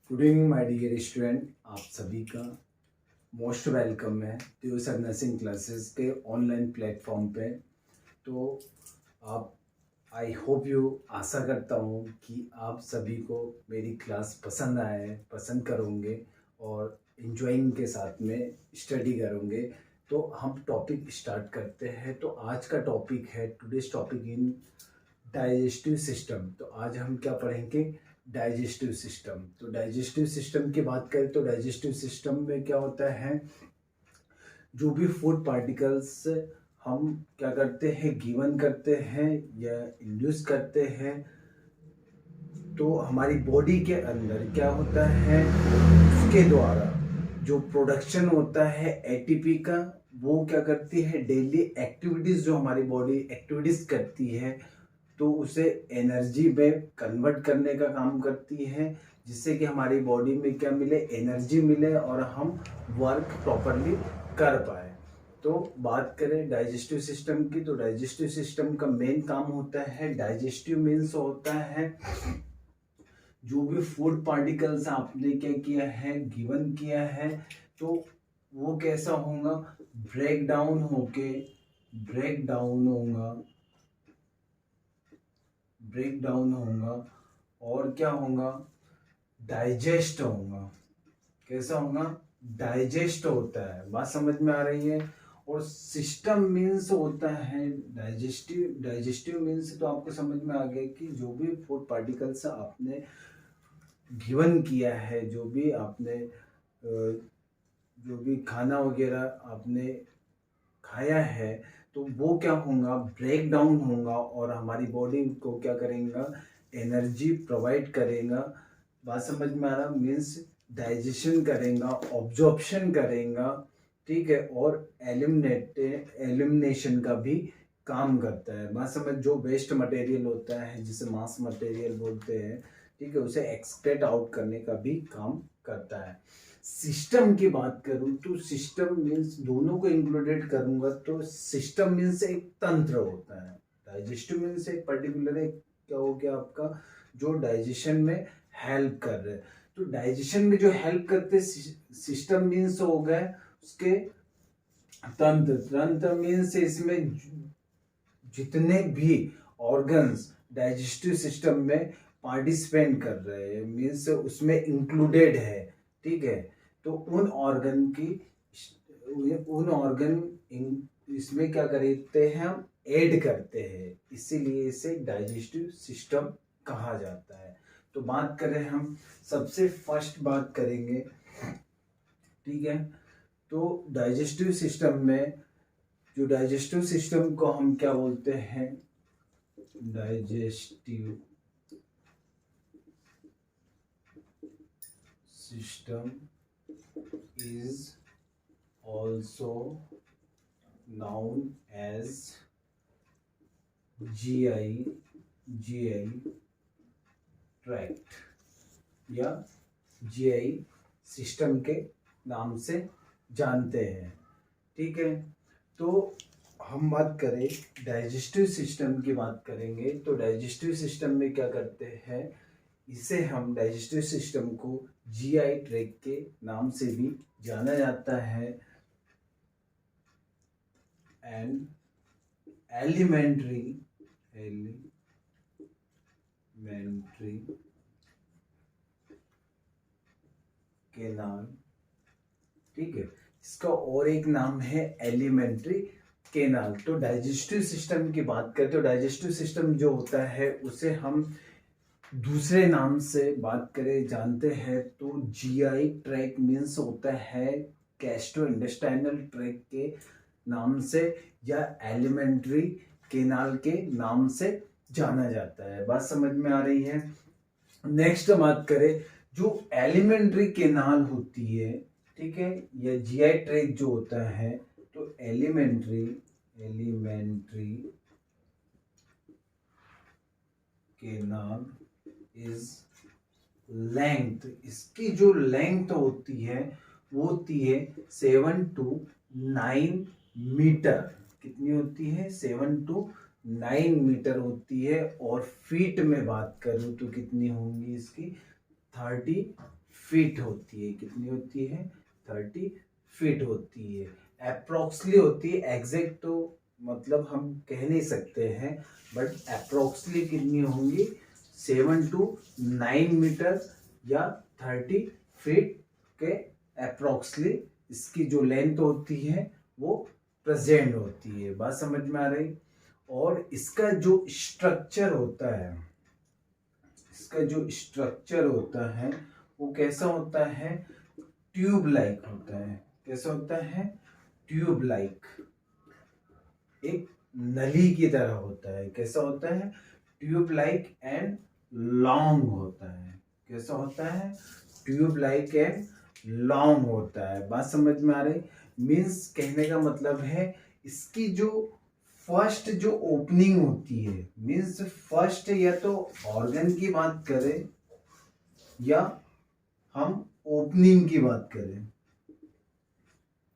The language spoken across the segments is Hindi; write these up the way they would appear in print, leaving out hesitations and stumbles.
Good evening my dear student, आप सभी का मोस्ट वेलकम है सर नर्सिंग क्लासेस के ऑनलाइन प्लेटफॉर्म पे। तो आप आई होप यू आशा करता हूँ कि आप सभी को मेरी क्लास पसंद आए, पसंद करोगे और इंजॉइंग के साथ में स्टडी करोगे। तो हम टॉपिक स्टार्ट करते हैं। तो आज का टॉपिक है today's topic in digestive system. तो आज हम क्या पढ़ेंगे? Digestive system. तो डाइजेस्टिव सिस्टम की बात करें तो डाइजेस्टिव सिस्टम में क्या होता है, जो भी फूड पार्टिकल्स हम क्या करते हैं, गिवन करते हैं या इंड्यूस करते हैं, तो हमारी बॉडी के अंदर क्या होता है, उसके द्वारा जो प्रोडक्शन होता है एटीपी का, वो क्या करती है, डेली एक्टिविटीज जो हमारी बॉडी एक्टिविटीज करती है तो उसे एनर्जी में कन्वर्ट करने का काम करती है, जिससे कि हमारी बॉडी में क्या मिले, एनर्जी मिले और हम वर्क प्रॉपरली कर पाए। तो बात करें डाइजेस्टिव सिस्टम की, तो डाइजेस्टिव सिस्टम का मेन काम होता है, डाइजेस्टिव मीन्स होता है जो भी फूड पार्टिकल्स आपने क्या किया है, गिवन किया है, तो वो कैसा होगा, ब्रेक डाउन होके ब्रेक डाउन होगा ब्रेक डाउन होगा और क्या होगा, डाइजेस्ट होगा। कैसा होगा, डाइजेस्ट होता है। बात समझ में आ रही है? और सिस्टम मीन्स होता है डाइजेस्टिव मीन्स तो आपको समझ में आ गया कि जो भी फूड पार्टिकल्स आपने गिवन किया है, जो भी आपने जो भी खाना वगैरह आपने खाया है, तो वो क्या होगा, ब्रेक डाउन होगा और हमारी बॉडी को क्या करेगा, एनर्जी प्रोवाइड करेगा। बात समझ में आ रहा? मीन्स डाइजेशन करेगा, ऑब्जॉर्प्शन करेगा, ठीक है, और एलिमिनेशन का भी काम करता है। बात समझ, जो वेस्ट मटेरियल होता है जिसे मास मटेरियल बोलते हैं, ठीक है, उसे एक्सक्रेट आउट करने का भी काम करता है। सिस्टम की बात करूं तो सिस्टम मीन्स दोनों को इंक्लूडेड करूंगा, तो सिस्टम मीन्स एक तंत्र होता है। डाइजेस्टिव मीन्स एक पर्टिकुलर एक क्या हो गया आपका, जो डाइजेशन में हेल्प कर रहे हैं। तो डाइजेशन में जो हेल्प करते सिस्टम मीन्स हो गए उसके तंत्र मीन्स इसमें जितने भी ऑर्गन्स डाइजेस्टिव सिस्टम में पार्टिसिपेट कर रहे हैं, मीन्स उसमें इंक्लूडेड है, ठीक है। तो उन ऑर्गन इसमें क्या करते हैं, हम ऐड करते हैं, इसीलिए इसे डाइजेस्टिव सिस्टम कहा जाता है। तो बात करें, हम सबसे फर्स्ट बात करेंगे, ठीक है। तो डाइजेस्टिव सिस्टम में, जो डाइजेस्टिव सिस्टम को हम क्या बोलते हैं, digestive system is also known as GI tract या GI सिस्टम के नाम से जानते हैं, ठीक है। तो हम बात करें डाइजेस्टिव सिस्टम की, बात करेंगे तो डाइजेस्टिव सिस्टम में क्या करते हैं, इसे हम डाइजेस्टिव सिस्टम को जीआई ट्रैक्ट के नाम से भी जाना जाता है। एंड एलिमेंट्री केनाल, ठीक है, इसका और एक नाम है एलिमेंट्री केनाल। तो डाइजेस्टिव सिस्टम की बात करें तो डाइजेस्टिव सिस्टम जो होता है उसे हम दूसरे नाम से बात करें, जानते हैं तो जीआई ट्रैक्ट मीन्स होता है गैस्ट्रो इंटेस्टाइनल ट्रैक्ट के नाम से या एलिमेंट्री केनाल के नाम से जाना जाता है। बात समझ में आ रही है? नेक्स्ट बात करें, जो एलिमेंट्री केनाल होती है, ठीक है, या जीआई ट्रैक्ट जो होता है, तो एलिमेंट्री केनाल इज लेंथ, इसकी जो लेंथ होती है वो होती है 7 to 9 मीटर। कितनी होती है? 7 to 9 मीटर होती है। और फीट में बात करूं तो कितनी होंगी इसकी? 30 फीट होती है। कितनी होती है? 30 फीट होती है। अप्रोक्सली होती है, एग्जैक्ट तो मतलब हम कह नहीं सकते हैं, बट अप्रोक्सली कितनी होंगी? 7 to 9 मीटर या 30 फीट के अप्रोक्सली इसकी जो लेंथ होती है वो प्रेजेंट होती है। बात समझ में आ रही? और इसका जो स्ट्रक्चर होता है, इसका जो स्ट्रक्चर होता है वो कैसा होता है? ट्यूब लाइक होता है। कैसा होता है? ट्यूब लाइक, एक नली की तरह होता है। कैसा होता है? ट्यूब लाइक एंड लॉन्ग होता है। कैसा होता है? ट्यूब लाइक एंड लॉन्ग होता है। बात समझ में आ रही? मीन्स कहने का मतलब है इसकी जो फर्स्ट जो ओपनिंग होती है, मीन्स फर्स्ट या तो ऑर्गन की बात करें या हम ओपनिंग की बात करें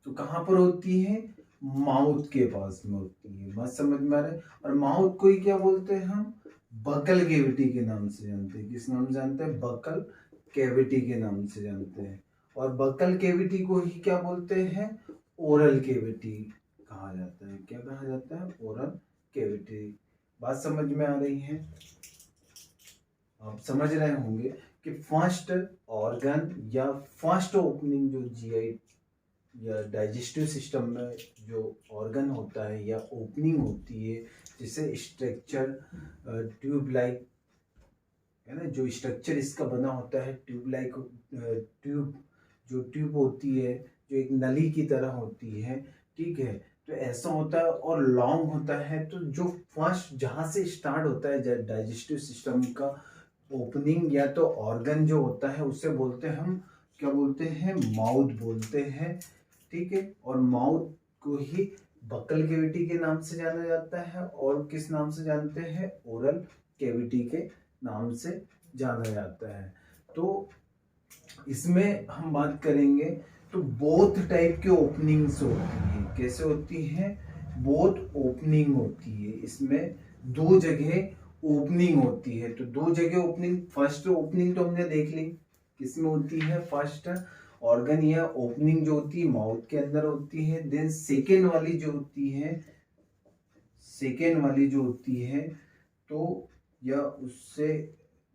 तो कहां पर होती है? माउथ के पास में होती है। बात समझ में आ रहा है? और माउथ को ही क्या बोलते हैं हम? बकल कैविटी के नाम से जानते हैं। किस नाम से जानते हैं? बकल कैविटी के नाम से जानते हैं। और बकल कैविटी को ही क्या बोलते हैं? ओरल कैविटी कहा जाता है। क्या कहा जाता है? Oral cavity. बात समझ में आ रही है? आप समझ रहे होंगे कि फर्स्ट ऑर्गन या फर्स्ट ओपनिंग जो जीआई या डाइजेस्टिव सिस्टम में जो ऑर्गन होता है या ओपनिंग होती है, जिसे स्ट्रक्चर ट्यूब लाइक है ना, जो स्ट्रक्चर इसका बना होता है ट्यूब लाइक, ट्यूब जो ट्यूब होती है जो एक नली की तरह होती है, ठीक है, तो ऐसा होता है। और लॉन्ग होता है, तो जो फर्स्ट जहाँ से स्टार्ट होता है डाइजेस्टिव सिस्टम का ओपनिंग या तो ऑर्गन जो होता है उसे बोलते हैं हम, क्या बोलते हैं? माउथ बोलते हैं, ठीक है। और माउथ को ही बकल कैविटी के नाम से जाना जाता है और किस नाम से जानते हैं? ओरल कैविटी के नाम से जाना जाता है। तो इसमें हम बात करेंगे तो बोथ टाइप के ओपनिंग्स होती हैं। कैसे होती हैं? बोथ ओपनिंग होती है। इसमें दो जगह ओपनिंग होती है। तो दो जगह ओपनिंग, फर्स्ट ओपनिंग तो हमने देख ली किसमें होती है? फर्स्ट ऑर्गन या ओपनिंग जो होती है माउथ के अंदर होती है। देन सेकेंड वाली जो होती है, सेकेंड वाली जो होती है तो या उससे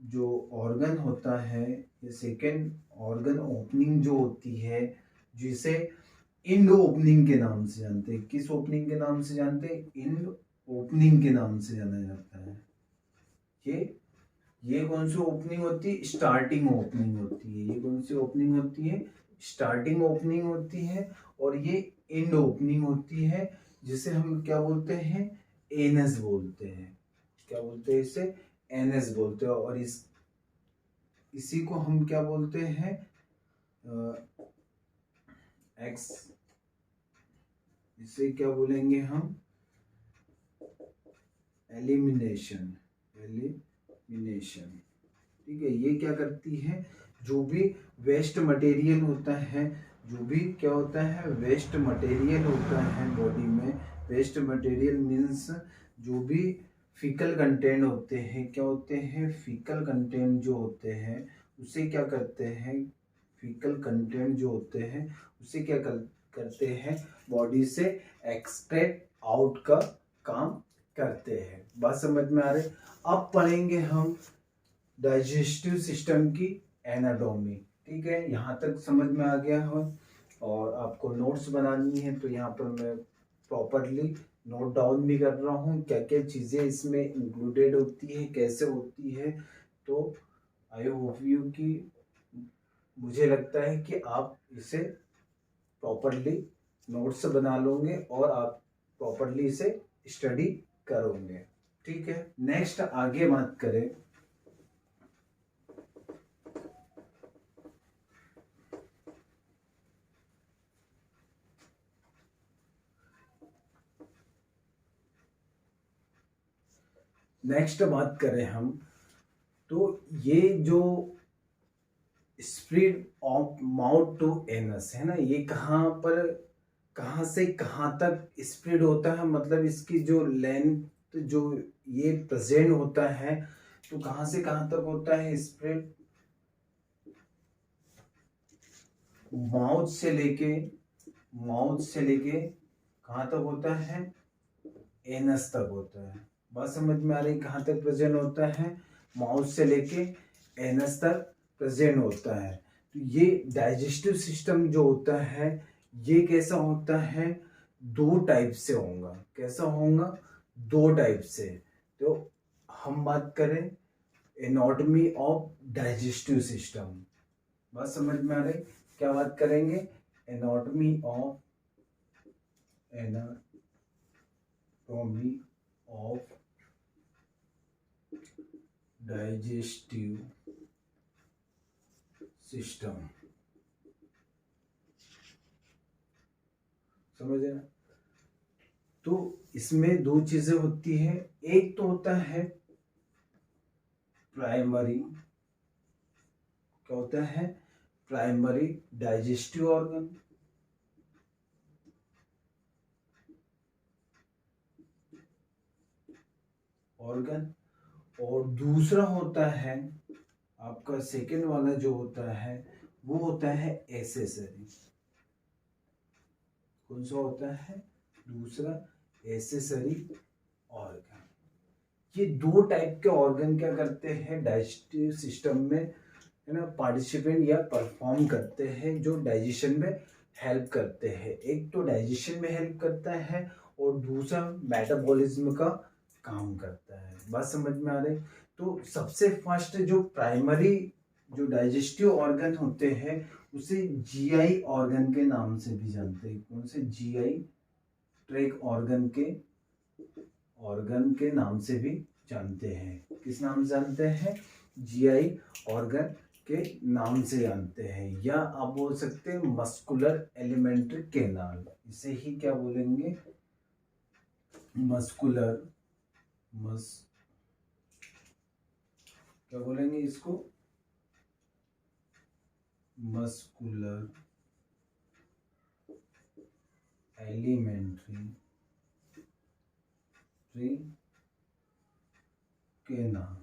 जो ऑर्गन होता है, ये सेकेंड ऑर्गन ओपनिंग जो होती है जिसे इंड ओपनिंग के नाम से जानते हैं। किस ओपनिंग के नाम से जानते हैं? इंड ओपनिंग के नाम से जाना जाता है। ये कौन सी ओपनिंग होती है? स्टार्टिंग ओपनिंग होती है। ये कौन सी ओपनिंग होती है? स्टार्टिंग ओपनिंग होती है। और ये एंड ओपनिंग होती है, जिसे हम क्या बोलते हैं? एनस बोलते हैं। क्या बोलते हैं इसे? एनस बोलते हैं। और इसी को हम क्या बोलते हैं? एक्स, इसे क्या बोलेंगे हम? एलिमिनेशन, एलिमिनेशन, ठीक है। ये क्या करती है? जो भी वेस्ट मटेरियल होता है, जो भी क्या होता है? वेस्ट मटेरियल होता है बॉडी में। वेस्ट मटेरियल मीन्स जो भी फीकल कंटेंट होते हैं, क्या होते हैं? फीकल कंटेंट जो होते हैं उसे क्या करते हैं? फीकल कंटेंट जो होते हैं उसे क्या करते हैं? बॉडी से एक्सट्रैक्ट आउट का काम करते हैं। बात समझ में आ रही? अब पढ़ेंगे हम डाइजेस्टिव सिस्टम की एनाटॉमी, ठीक है। यहाँ तक समझ में आ गया हो और आपको नोट्स बनानी है तो यहाँ पर मैं प्रॉपरली नोट डाउन भी कर रहा हूँ क्या क्या चीज़ें इसमें इंक्लूडेड होती है, कैसे होती है। तो आई होप यू कि मुझे लगता है कि आप इसे प्रॉपरली नोट्स बना लोगे और आप प्रॉपरली इसे स्टडी करोगे, ठीक है। नेक्स्ट आगे बात करें हम, तो ये जो spread of mouth to anus है ना, ये कहाँ से कहाँ तक स्प्रेड होता है, मतलब इसकी जो लेंथ जो ये प्रेजेंट होता है तो कहाँ से कहाँ तक होता है स्प्रेड? माउथ से लेके कहाँ तक होता है, एनस तक होता है। बात समझ में आ रही, कहाँ तक प्रेजेंट होता है, माउथ से लेके एनस तक प्रेजेंट होता है। तो ये डाइजेस्टिव सिस्टम जो होता है ये कैसा होता है, दो टाइप से होगा। कैसा होगा, दो टाइप से। तो हम बात करें एनाटॉमी ऑफ डाइजेस्टिव सिस्टम, बात समझ में आ रही, क्या बात करेंगे, एनाटॉमी ऑफ डाइजेस्टिव सिस्टम, समझ ना। तो इसमें दो चीजें होती है, एक तो होता है प्राइमरी, क्या होता है, प्राइमरी डाइजेस्टिव ऑर्गन, और दूसरा होता है आपका सेकेंड वाला जो होता है वो होता है एसेसरी। कौन सा होता है, दूसरा एसेसरी ऑर्गन। ये दो टाइप के ऑर्गन क्या करते हैं डाइजेस्टिव सिस्टम में, है ना, पार्टिसिपेंट या परफॉर्म करते हैं, जो डाइजेशन में हेल्प करते हैं। एक तो डाइजेशन में हेल्प करता है और दूसरा मेटाबॉलिज्म का काम करता है। बात समझ में आ रही। तो सबसे फर्स्ट जो प्राइमरी जो डाइजेस्टिव ऑर्गन होते हैं उसे जीआई ऑर्गन के नाम से भी जानते हैं। कौन से, जीआई ट्रैक ऑर्गन के नाम से भी जानते हैं। किस नाम से जानते हैं, जीआई ऑर्गन के नाम से जानते हैं। या आप बोल सकते हैं मस्कुलर एलिमेंट्री कैनाल, इसे ही क्या बोलेंगे, क्या बोलेंगे इसको, मस्कुलर एलिमेंट्री कैनाल।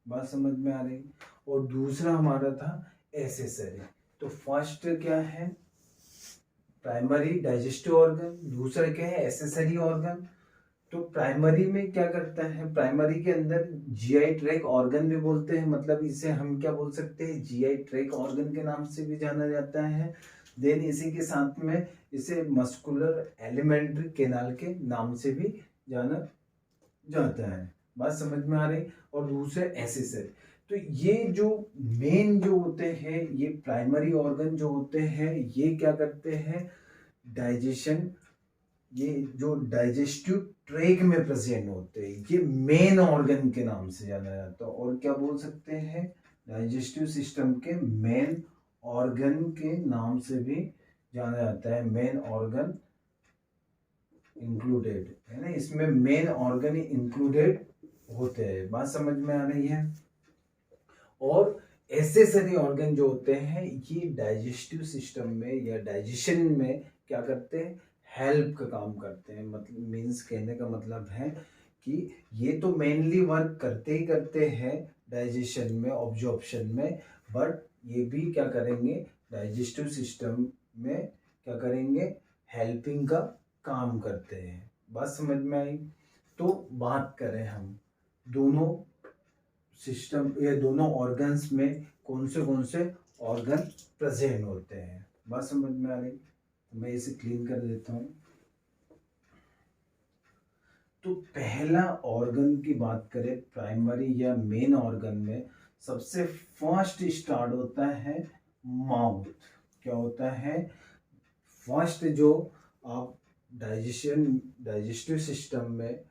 बात समझ में आ रही। और दूसरा हमारा था एसेसरी। तो फर्स्ट क्या है, प्राइमरी डाइजेस्टिव ऑर्गन, दूसरा क्या है, एसेसरी ऑर्गन। तो प्राइमरी में क्या करता है, प्राइमरी के अंदर जीआई ट्रैक ऑर्गन भी बोलते हैं, मतलब इसे हम क्या बोल सकते हैं, जीआई ट्रैक ऑर्गन के नाम से भी जाना जाता है। देन इसी के साथ में इसे मस्कुलर एलिमेंट्री कैनाल के नाम से भी जाना जाता है। बात समझ में आ रही। और दूसरे एसेसरी। तो ये जो मेन जो होते हैं, ये प्राइमरी ऑर्गन जो होते हैं ये क्या करते हैं, डाइजेशन, ये जो डाइजेस्टिव ट्रैक में प्रेजेंट होते हैं, ये मेन ऑर्गन के नाम से जाना जाता है। और क्या बोल सकते हैं, डाइजेस्टिव सिस्टम के मेन ऑर्गन के नाम से भी जाना जाता है। मेन ऑर्गन इंक्लूडेड है ना, इसमें मेन ऑर्गन इंक्लूडेड होते हैं। बात समझ में आ रही है। और एसेसरी ऑर्गन जो होते हैं ये डाइजेस्टिव सिस्टम में या डाइजेशन में क्या करते हैं, हेल्प का काम करते हैं। मतलब मीन्स कहने का मतलब है कि ये तो मेनली वर्क करते ही करते हैं डाइजेशन में, ऑब्जॉर्प्शन में, बट ये भी क्या करेंगे, डाइजेस्टिव सिस्टम में क्या करेंगे, हेल्पिंग का काम करते हैं। बात समझ में आई। तो बात करें हम दोनों सिस्टम या दोनों ऑर्गन्स में कौन से ऑर्गन प्रेजेंट होते हैं। बात समझ में आ रही। मैं इसे क्लीन कर देता हूँ। तो पहला ऑर्गन की बात करें प्राइमरी या मेन ऑर्गन में, सबसे फर्स्ट स्टार्ट होता है माउथ। क्या होता है, फर्स्ट जो आप डाइजेस्टिव सिस्टम में,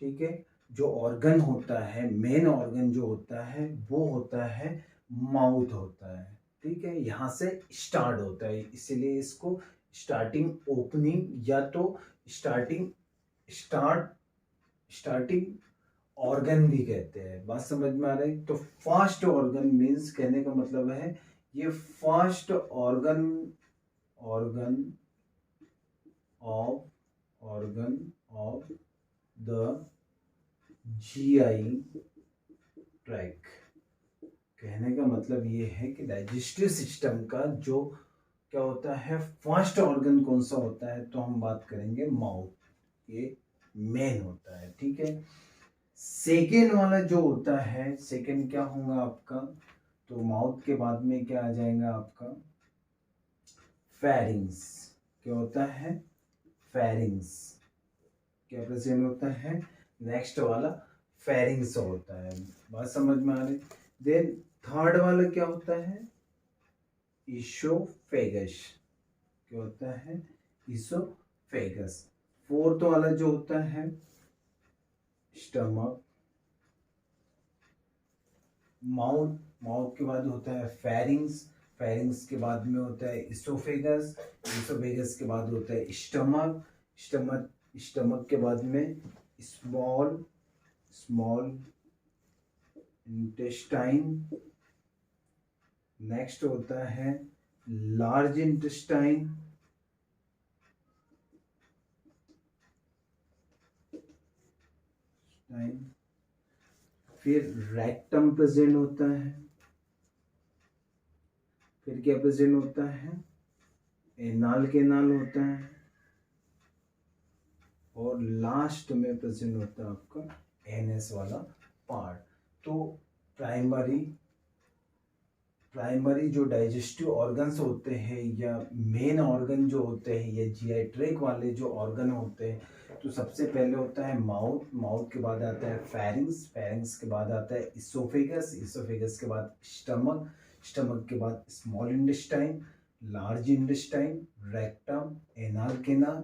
ठीक है, जो ऑर्गन होता है, मेन ऑर्गन जो होता है वो होता है माउथ होता है। ठीक है, यहाँ से स्टार्ट होता है, इसीलिए इसको स्टार्टिंग ओपनिंग या तो स्टार्टिंग ऑर्गन भी कहते हैं। बात समझ में आ रही। तो फर्स्ट ऑर्गन मीन्स कहने का मतलब है ये first organ of the GI tract. कहने का मतलब ये है कि डाइजेस्टिव सिस्टम का जो क्या होता है, फर्स्ट ऑर्गन कौन सा होता है, तो हम बात करेंगे माउथ, ये मेन होता है, ठीक है। सेकेंड वाला जो होता है, सेकेंड क्या होगा आपका, तो माउथ के बाद में क्या आ जाएगा आपका, फेरिंग्स। क्या होता है, फेरिंग्स, क्या प्रेजेंट होता है, नेक्स्ट वाला फेरिंग्स होता है, बात समझ में आ रही। देन थर्ड वाला क्या होता है, इसोफेगस। क्या होता है, इसोफेगस। फोर्थ वाला जो होता है स्टमक। माउथ, माउथ के बाद होता है फेरिंग्स, फेरिंग्स के बाद में होता है इसोफेगस, इसोफेगस के बाद होता है स्टमक, स्टमक, स्टमक के बाद में स्मॉल, स्मॉल इंटेस्टाइन, नेक्स्ट होता है लार्ज इंटेस्टाइन, फिर रेक्टम प्रेजेंट होता है, फिर क्या प्रेजेंट होता है, एनाल केनाल होता है, और लास्ट में प्रेजेंट होता है आपका एनएस वाला पार्ट। तो प्राइमरी, प्राइमरी जो डाइजेस्टिव ऑर्गन्स होते हैं या मेन ऑर्गन जो होते हैं या जीआई ट्रैक्ट वाले जो ऑर्गन होते हैं, तो सबसे पहले होता है माउथ, माउथ के बाद आता है फेरिंग्स, फेरिंग्स के बाद आता है इसोफेगस, इसोफेगस के बाद स्टमक, स्टमक के बाद small intestine, large intestine, rectum, anal canal,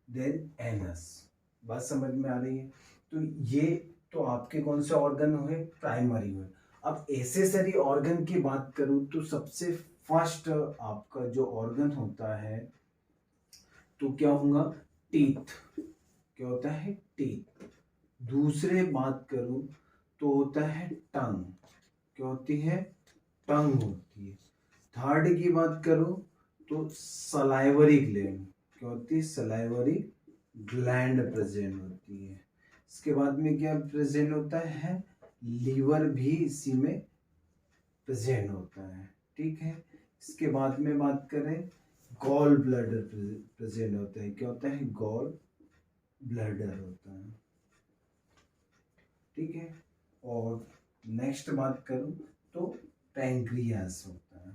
then anus. बात समझ में आ रही है। तो ये तो आपके कौन से ऑर्गन हुए, प्राइमरी हुए। अब एसेसरी ऑर्गन की बात करूं तो सबसे फर्स्ट आपका जो ऑर्गन होता है तो क्या होगा, टीथ। क्या होता है, टीथ। दूसरे बात करूं तो होता है टंग। क्या होती है, टंग होती है। थर्ड की बात करूं तो सलाइवरी ग्लैंड। क्या होती है, सलाइवरी ग्लैंड प्रेजेंट होती है। इसके बाद में क्या प्रेजेंट होता है, लीवर भी इसी में प्रेजेंट होता है, ठीक है। इसके बाद में बात करें, गॉल ब्लैडर प्रेजेंट होता है। क्या होता है, गॉल ब्लैडर होता है, ठीक है। और नेक्स्ट बात करूं तो पैंक्रियास होता है।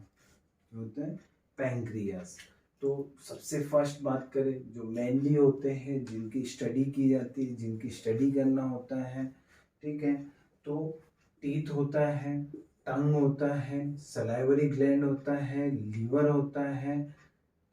क्या होता है, पैंक्रियास। तो सबसे फर्स्ट बात करें, जो मेनली होते हैं, जिनकी स्टडी की जाती है, जिनकी स्टडी करना होता है, ठीक है। तो टीथ होता है, टंग होता है, सलाइवरी ग्लैंड होता है, लीवर होता है,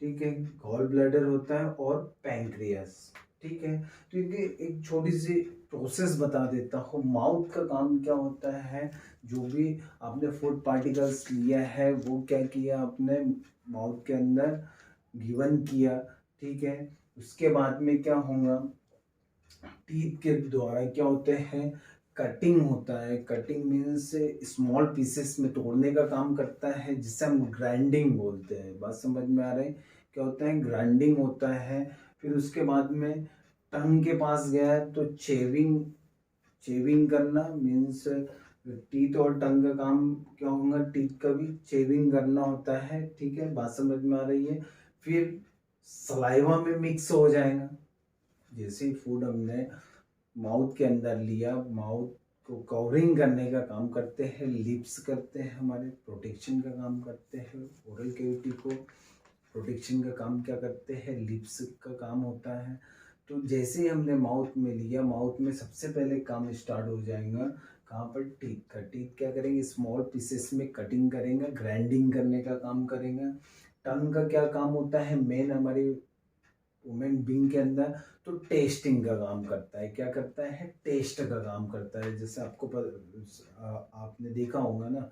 ठीक है, गॉल ब्लैडर होता है और पैंक्रियास, ठीक है। तो इनकी एक छोटी सी प्रोसेस बता देता हूँ। माउथ का काम क्या होता है, जो भी आपने फूड पार्टिकल्स लिया है वो क्या किया आपने माउथ के अंदर गिवन किया, ठीक है। उसके बाद में क्या होगा, टीथ के द्वारा क्या होते हैं, कटिंग होता है। कटिंग मीन्स स्मॉल पीसेस में तोड़ने का काम करता है, जिसे हम ग्राइंडिंग बोलते हैं। बात समझ में आ रही है, क्या होता है, ग्राइंडिंग होता है। फिर उसके बाद में टंग के पास गया तो चेविंग, चेविंग करना मीन्स टीथ और टंग का काम क्या होगा, टीथ का भी चेविंग करना होता है, ठीक है। बात समझ में आ रही है। फिर सलाइवा में मिक्स हो जाएगा। जैसे ही फूड हमने माउथ के अंदर लिया, माउथ को कवरिंग करने का काम करते हैं, लिप्स करते हैं, हमारे प्रोटेक्शन का काम करते हैं, ओरल कैविटी को प्रोटेक्शन का काम क्या करते हैं, लिप्स का काम होता है। तो जैसे ही हमने माउथ में लिया, माउथ में सबसे पहले काम स्टार्ट हो जाएगा कहाँ पर, टीथ का। टीथ क्या करेंगे, स्मॉल पीसेस में कटिंग करेंगे, ग्राइंडिंग करने का काम करेंगे। टंग का क्या काम होता है, मेन हमारी वुमेन बीइंग के अंदर, तो टेस्टिंग का काम करता है। क्या करता है, टेस्ट का काम करता है। जैसे आपको आपने देखा होगा ना,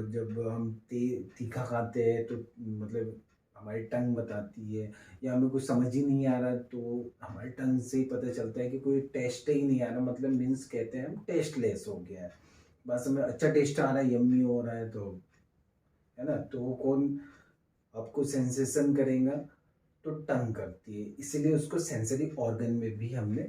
जब हम तीखा खाते हैं तो मतलब हमारी टंग बताती है, या हमें कुछ समझ ही नहीं आ रहा तो हमारी टंग से ही पता चलता है कि कोई टेस्ट ही नहीं आ रहा, मतलब मीन्स कहते हैं हम टेस्टलेस हो गया है। बस हमें अच्छा टेस्ट आ रहा है, यम्मी हो रहा है, तो है ना, तो वो कौन आपको सेंसेशन करेगा, तो टंग करती है, इसलिए उसको सेंसरी ऑर्गन में भी हमने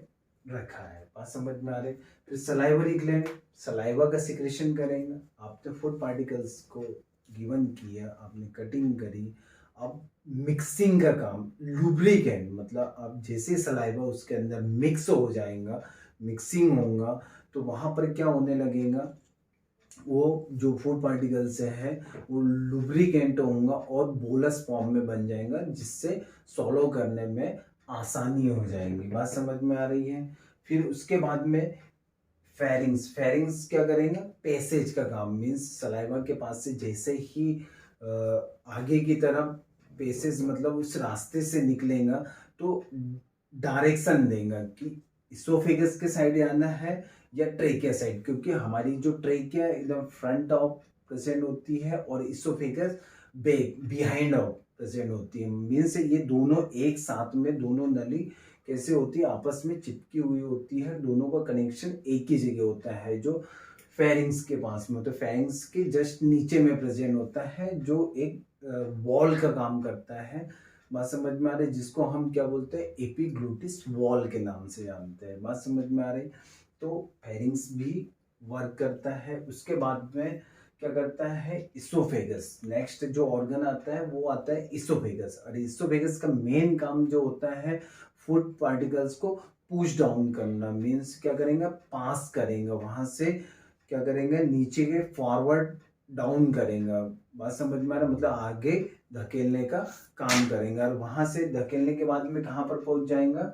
रखा है। बात समझ में आ रही। फिर सलाइवरी ग्लैंड, सलाइवा का सिक्रेशन करेगा। आपने फूड पार्टिकल्स को गिवन किया, आपने कटिंग करी, अब मिक्सिंग का काम, लुब्रिकेंट मतलब अब जैसे सलाइवा उसके अंदर मिक्स हो जाएगा, मिक्सिंग होगा, तो वहाँ पर क्या होने लगेगा, वो जो फूड पार्टिकल्स है वो लुब्रिकेंट होगा और बोलस फॉर्म में बन जाएगा, जिससे सॉलो करने में आसानी हो जाएगी। बात समझ में आ रही है। फिर उसके बाद में फेरिंग्स, फेरिंग्स क्या करेंगे, पैसेज का काम, मीन्स सलाइवा के पास से जैसे ही आगे की तरफ पैसेज मतलब उस रास्ते से निकलेगा तो डायरेक्शन देगा कि इसोफेगस के साइड आना है या ट्रेकिया साइड, क्योंकि हमारी जो ट्रेकिया एकदम फ्रंट ऑफ प्रेजेंट होती है और oesophagus back behind of present होती है। मीन्स ये दोनों एक साथ में, दोनों नली कैसे होती है, आपस में चिपकी हुई होती है, दोनों का कनेक्शन एक ही जगह होता है, जो फेरिंग्स के पास में होता है, फेरिंग्स के जस्ट नीचे में प्रेजेंट होता है, जो एक वॉल का काम करता है। बात समझ में आ रही, जिसको हम क्या बोलते हैं, एपिग्लूटिस वॉल के नाम से जानते हैं। बात समझ में आ रही। तो फेरिंग्स भी वर्क करता है। उसके बाद में क्या करता है, इसोफेगस, नेक्स्ट जो ऑर्गन आता है वो आता है इसोफेगस। और इसोफेगस का मेन काम जो होता है फूड पार्टिकल्स को पुश डाउन करना, मीन्स क्या करेंगे, पास करेंगे वहां से, क्या करेंगे, नीचे के फॉरवर्ड डाउन करेंगे। बात समझ में आ रहा, मतलब आगे धकेलने का काम करेंगे। और वहां से धकेलने के बाद में कहाँ पर पहुंच जाएगा,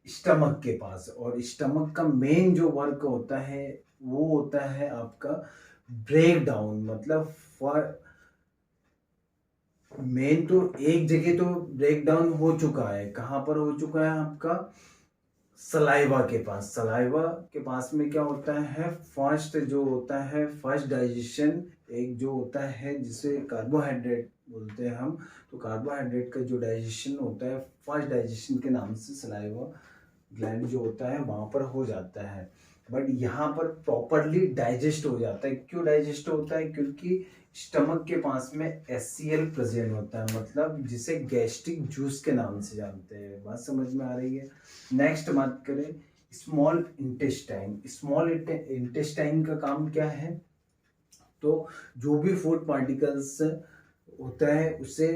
स्टमक के पास। और स्टमक का मेन जो वर्क होता है वो होता है आपका ब्रेक डाउन, मतलब मेन तो एक जगह तो ब्रेक डाउन हो चुका है। कहाँ पर हो चुका है, आपका सलाइवा के पास। सलाइवा के पास में क्या होता है, फर्स्ट जो होता है, फर्स्ट डाइजेशन एक जो होता है जिसे कार्बोहाइड्रेट बोलते हैं हम, तो कार्बोहाइड्रेट का जो डाइजेशन होता है फर्स्ट डाइजेशन के नाम से सलाइवा ग्लैंड जो होता है वहां पर हो जाता है। बट यहाँ पर प्रॉपरली डाइजेस्ट हो जाता है। क्यों डाइजेस्ट होता है, क्योंकि स्टमक के पास में HCl प्रेजेंट होता है, मतलब जिसे गैस्ट्रिक जूस के नाम से जानते हैं। बात समझ में आ रही है। नेक्स्ट बात करें स्मॉल इंटेस्टाइन। स्मॉल इंटेस्टाइन का काम क्या है, तो जो भी फूड पार्टिकल्स होता है उसे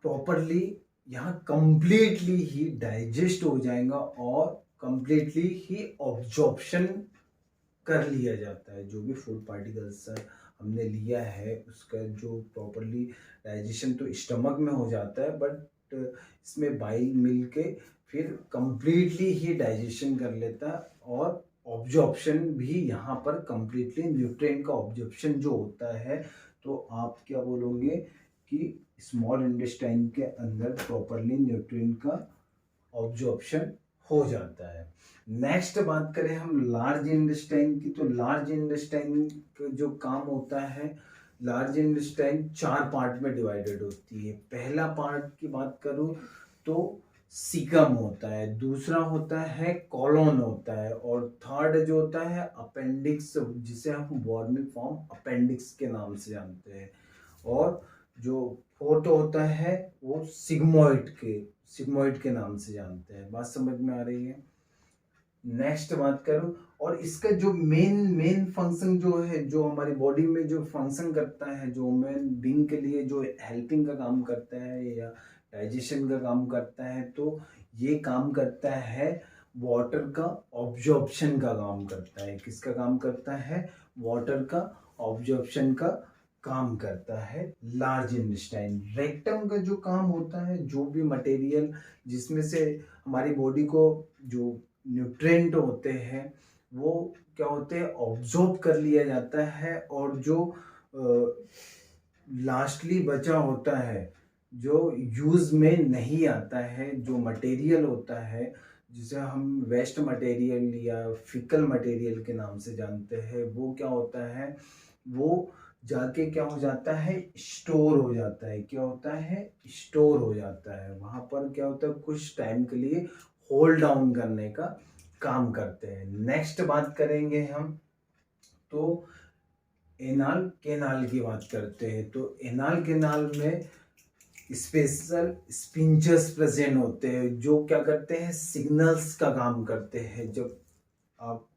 प्रॉपरली यहाँ कंप्लीटली ही डाइजेस्ट हो जाएगा और कंप्लीटली ही ऑब्जॉर्प्शन कर लिया जाता है। जो भी फूड पार्टिकल्स हमने लिया है उसका जो प्रॉपरली डाइजेशन तो स्टमक में हो जाता है, बट इसमें बाइल मिल के फिर कंप्लीटली ही डाइजेशन कर लेता है। और ऑब्जॉर्प्शन भी यहाँ पर कंप्लीटली न्यूट्रिएंट का ऑब्जॉर्प्शन जो होता है, तो आप क्या बोलोगे कि स्मॉल इंटेस्टाइन के अंदर प्रॉपरली न्यूट्रिएंट का ऑब्जॉर्प्शन हो जाता है। नेक्स्ट बात करें हम लार्ज इंटेस्टाइन की, तो लार्ज इंटेस्टाइन का जो काम होता है, लार्ज इंटेस्टाइन 4 पार्ट में डिवाइडेड होती है। पहला पार्ट की बात करूं तो सीकम होता है, दूसरा होता है कॉलोन होता है, और थर्ड जो होता है अपेंडिक्स, जिसे हम वॉर्मिक फॉर्म अपेंडिक्स के नाम से जानते हैं। और जो फोर्थ होता है वो सिग्मोइड के नाम से जानते हैं। बात समझ में आ रही है। नेक्स्ट बात करूं, और इसका जो मेन फंक्शन जो है, जो हमारी बॉडी में जो फंक्शन करता है, जो मेन बीइंग के लिए जो हेल्पिंग का काम करता है या डाइजेशन का काम करता है, तो ये काम करता है वाटर का ऑब्जॉर्प्शन का काम करता है। किसका काम करता है, वाटर का ऑब्जॉर्प्शन का काम करता है लार्ज इंटेस्टाइन। रेक्टम का जो काम होता है, जो भी मटेरियल जिसमें से हमारी बॉडी को जो न्यूट्रिएंट होते हैं वो क्या होते हैं, ऑब्जॉर्ब कर लिया जाता है। और जो लास्टली बचा होता है, जो यूज में नहीं आता है, जो मटेरियल होता है जिसे हम वेस्ट मटेरियल या फिकल मटेरियल के नाम से जानते हैं, वो क्या होता है, वो जाके क्या हो जाता है, स्टोर हो जाता है। क्या होता है, स्टोर हो जाता है। वहां पर क्या होता है, कुछ टाइम के लिए होल्ड डाउन करने का काम करते हैं। नेक्स्ट बात करेंगे हम तो एनाल केनाल की बात करते हैं। तो एनाल केनाल में स्पेशल स्पिंचर्स प्रेजेंट होते हैं, जो क्या करते हैं, सिग्नल्स का काम करते हैं। जब आप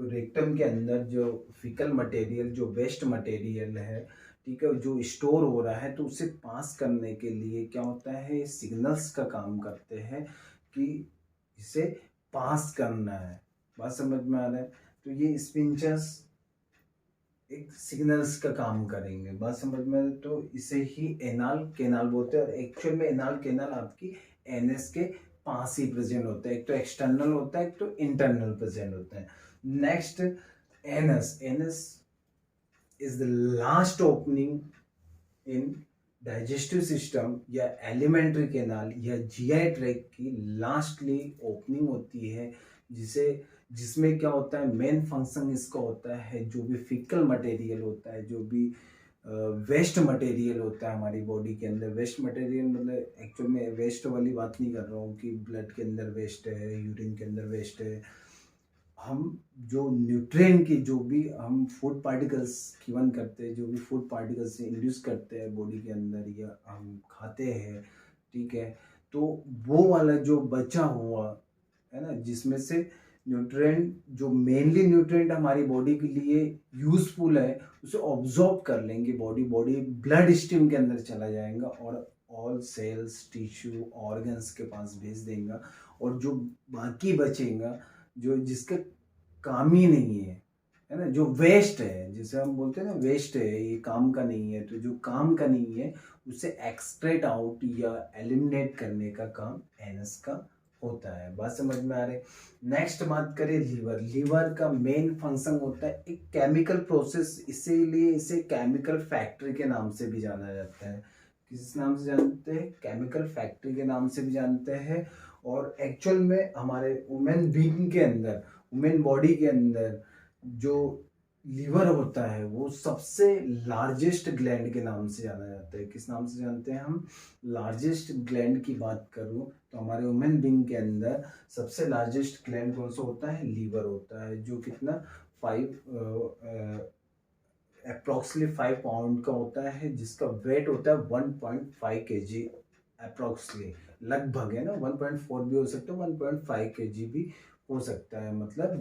रेक्टम के अंदर जो फिकल मटेरियल, जो वेस्ट मटेरियल है, ठीक है, जो स्टोर हो रहा है, तो उसे पास करने के लिए क्या होता है, सिग्नल्स का काम करते हैं कि इसे पास करना है। बात समझ में आ रहा है? तो ये स्पिंचर्स एक सिग्नल्स का काम करेंगे। बात समझ में आ रहा है? तो इसे ही एनाल कैनाल बोलते हैं, और एक्चुअल में एनाल कैनाल आपकी एनएस के पास ही प्रेजेंट होता है। एक तो एक्सटर्नल होता है, एक तो इंटरनल प्रेजेंट होता है। Next, NS. NS is the last opening in digestive system या एलिमेंट्री कैनाल या जीआई ट्रैक की लास्टली ओपनिंग होती है, जिसमें क्या होता है, मेन फंक्शन इसका होता है, जो भी फिकल मटेरियल होता है, जो भी वेस्ट मटेरियल होता है हमारी बॉडी के अंदर। वेस्ट मटेरियल मतलब एक्चुअल में वेस्ट वाली बात नहीं कर रहा हूँ कि ब्लड के अंदर वेस्ट है, यूरिन के अंदर वेस्ट है। हम जो न्यूट्रिएंट की, जो भी हम फूड पार्टिकल्स गिवन करते हैं, जो भी फूड पार्टिकल्स से इंड्यूस करते हैं बॉडी के अंदर या हम खाते हैं, ठीक है, तो वो वाला जो बचा हुआ है ना, जिसमें से न्यूट्रिएंट, जो मेनली न्यूट्रिएंट हमारी बॉडी के लिए यूजफुल है, उसे ऑब्जॉर्ब कर लेंगे बॉडी ब्लड स्ट्रीम के अंदर चला जाएगा और ऑल सेल्स, टिश्यू, ऑर्गन्स के पास भेज देगा। और जो बाकी बचेगा, जो जिसके काम ही नहीं है ना, जो वेस्ट है, जिसे हम बोलते हैं ना वेस्ट है, ये काम का नहीं है, तो जो काम का नहीं है उसे एक्सट्रैक्ट आउट या एलिमिनेट करने का काम एनएस का होता है। बात समझ में आ रही? नेक्स्ट बात करें लीवर। लीवर का मेन फंक्शन होता है एक केमिकल प्रोसेस, इसीलिए इसे केमिकल फैक्ट्री के नाम से भी जाना जाता है। किस नाम से जानते हैं? केमिकल फैक्ट्री के नाम से भी जानते हैं। और एक्चुअल में हमारे वुमेन बीइंग के अंदर, वुमेन बॉडी के अंदर जो लीवर होता है वो सबसे लार्जेस्ट ग्लैंड के नाम से जाना जाता है। किस नाम से जानते हैं हम? लार्जेस्ट ग्लैंड की बात करूं तो हमारे वुमेन बीइंग के अंदर सबसे लार्जेस्ट ग्लैंड कौन सा होता है? लीवर होता है, जो कितना 5 का होता है, जिसका वेट होता है 1.5 kg अप्रोक्सली, लगभग, है ना। 1.4 भी हो सकता है, 1.5 kg भी हो सकता है, मतलब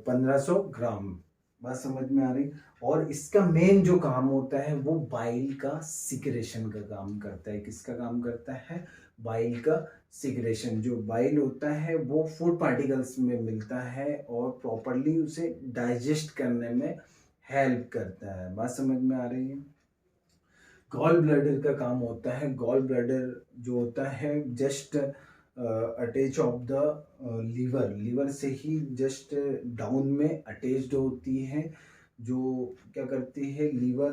1500 ग्राम। बात समझ में आ रही? और इसका मेन जो काम होता है वो बाइल का सिक्रेशन का काम करता है। किसका काम करता है? बाइल का सिक्रेशन। जो बाइल होता है वो फूड पार्टिकल्स में मिलता है और प्रॉपरली उसे डाइजेस्ट करने में हेल्प करता है। बात समझ में आ रही है? गॉल ब्लैडर का काम होता है, गॉल ब्लैडर जो होता है just attach of the liver से ही जस्ट डाउन में अटैच्ड होती है। जो क्या करती है लीवर,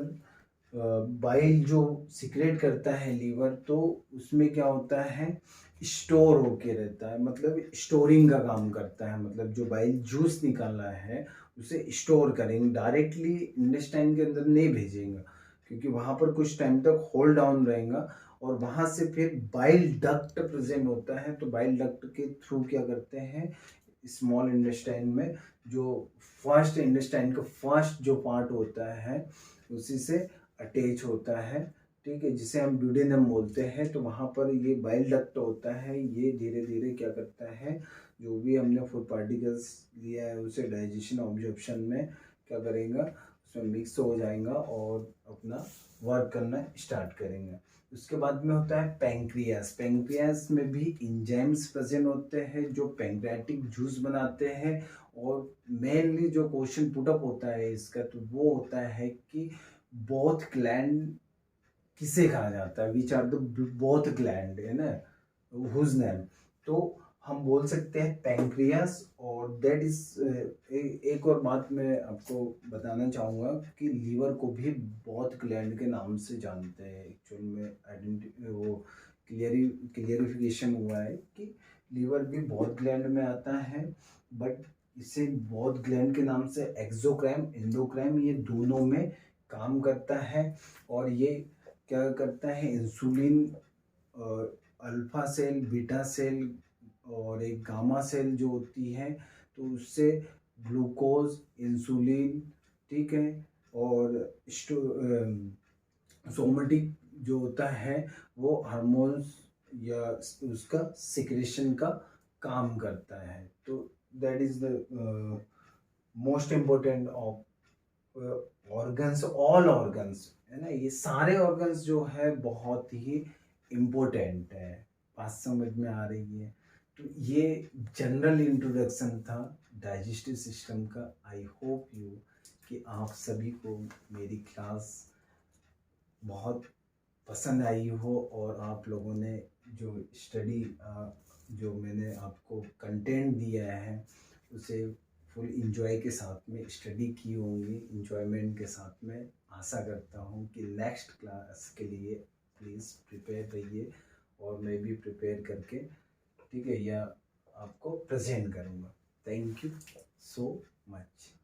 बाइल जो सिक्रेट करता है लीवर, तो उसमें क्या होता है, स्टोर होके रहता है, मतलब स्टोरिंग का काम करता है। मतलब जो बाइल जूस निकालना है उसे स्टोर करेंगे, डायरेक्टली इंटेस्टाइन के अंदर नहीं भेजेंगे, क्योंकि वहाँ पर कुछ टाइम तक होल्ड डाउन रहेगा। और वहाँ से फिर बाइल डक्ट प्रेजेंट होता है, तो बाइल डक्ट के थ्रू क्या करते हैं, स्मॉल इंटेस्टाइन में जो फर्स्ट इंटेस्टाइन का फर्स्ट जो पार्ट होता है उसी से अटैच होता है, ठीक है, जिसे हम ड्यूडेनम बोलते हैं। तो वहाँ पर ये बाइल डक्ट होता है, ये धीरे धीरे क्या करता है, जो भी हमने फूड पार्टिकल्स लिया है उसे डाइजेशन ऑब्जॉर्प्शन में क्या करेगा, उसमें मिक्स हो जाएगा और अपना वर्क करना स्टार्ट करेंगे। उसके बाद में होता है पैंक्रियास। पैंक्रियास में भी इंजाइम्स प्रेजेंट होते हैं जो पैंक्रियाटिक जूस बनाते हैं। और मेनली जो क्वेश्चन पुटअप होता है इसका, तो वो होता है कि बोथ ग्लैंड किसे कहा जाता है, which are the both gland, है ना, हुज नेम। तो हम बोल सकते हैं पैंक्रियास। और दैट इज एक और बात मैं आपको बताना चाहूँगा कि लीवर को भी बहुत ग्लैंड के नाम से जानते हैं। एक्चुअल में वो क्लियरिफिकेशन हुआ है कि लीवर भी बहुत ग्लैंड में आता है, बट इसे बहुत ग्लैंड के नाम से एक्सोक्राइन, एंडोक्राइन, ये दोनों में काम करता है। और ये क्या करता है, insulin, alpha cell, beta cell और एक गामा सेल जो होती है, तो उससे ग्लूकोज, इंसुलिन, ठीक है, और सोमेटिक जो होता है वो हार्मोन्स या उसका सिक्रेशन का काम करता है। तो that is the most important of organs, all organs है ना, ये सारे ऑर्गन्स जो है बहुत ही इम्पोर्टेंट है। बात समझ में आ रही है? तो ये जनरल इंट्रोडक्शन था डाइजेस्टिव सिस्टम का। आई होप यू कि आप सभी को मेरी क्लास बहुत पसंद आई हो और आप लोगों ने जो स्टडी जो मैंने आपको कंटेंट दिया है उसे फुल इंजॉय के साथ में स्टडी की होंगी, इंजॉयमेंट के साथ में। आशा करता हूँ कि नेक्स्ट क्लास के लिए प्लीज़ प्रिपेयर रहिए और मैं भी प्रिपेयर करके, ठीक है, या आपको प्रेजेंट करूँगा। Thank you so much.